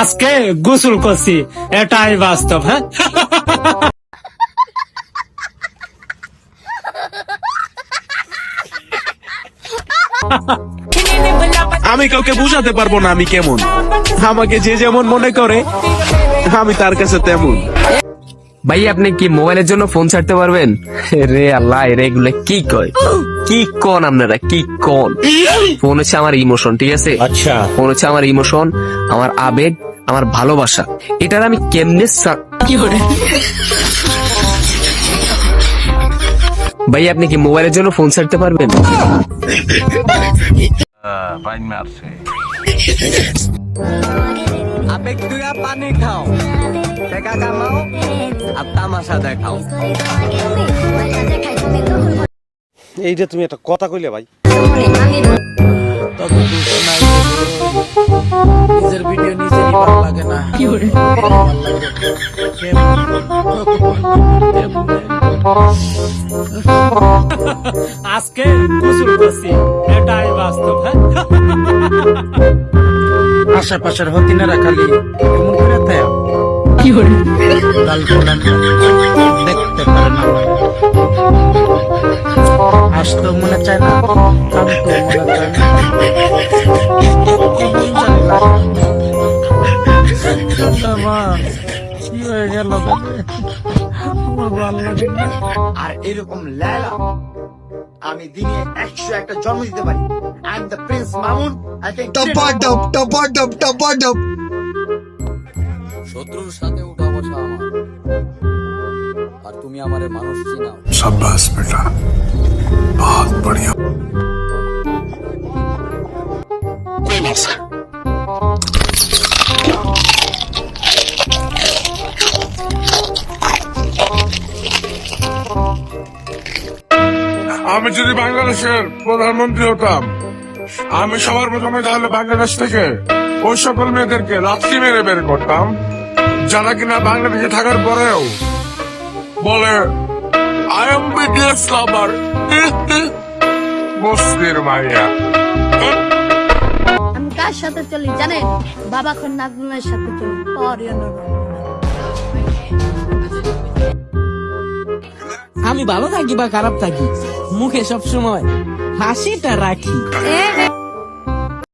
আজকে গোসল করছি, এটাই বাস্তব। হ্যাঁ, আমি কাউকে বুঝাতে পারবো না আমি কেমন। আমাকে যে যেমন মনে করে আমি তার কাছে তেমন। ভাই আপনি কি মোবাইলের জন্য ফোন ছাড়তে পারবেন? রে আল্লাহ, এরা এগুলো কি কয়, কি কন আপনারা, কি কন? ফোন হচ্ছে আমার ইমোশন, ঠিক আছে? আচ্ছা, ফোন হচ্ছে আমার ইমোশন, আমার আবেগ, আমার ভালোবাসা। এটার আমি কেমনে ভাই আপনি কি মোবাইলের জন্য ফোন ছাড়তে পারবেন? আবেগ তুই পানি খাও, টাকা কামাও আর তামাশা দেখাও। এইটা তুমি একটা কথা কইলে ভাই। নিজের ভিডিও নিজেরই ভালো লাগে না। আজকে গোসল করছি, এটাই বাস্তব। হ্যাঁ, আশেপাশের হতিনেরা খালি এমন করে থাকে, গাল ফোলান দেখতে পারে না, আসতো মনে চায় না, কামতো মনে চায় না। মা, কি হয়ে গেল? আমার ভালো লাগে না। আর এরকম লেলা আমি দিনে 101টা জন্ম দিতে পারি। I am the Prince Mamun. I can শত্রুর সাথে উঠা বসা আমার, আর তুমি আমারে মানুষ চিনাও। शाबाश बेटा, बहुत बढ़िया। আমি যদি বাংলাদেশের প্রধানমন্ত্রী হতাম, আমি সবার প্রথমে তাহলে বাংলাদেশ থেকে ওই সকল মেয়েদেরকে লাথি মেরে বের করতাম যারা কিনা বাংলাদেশে থাকার পরেও বলে আই এম বিটিএস লাভার, বস্তির মাইয়া। আমি কার সাথে চলি জানেন? বাবা খন নাজমুলের সাথে চলি। আমি ভালো থাকি বা খারাপ থাকি, মুখে সবসময় হাসিটা রাখি।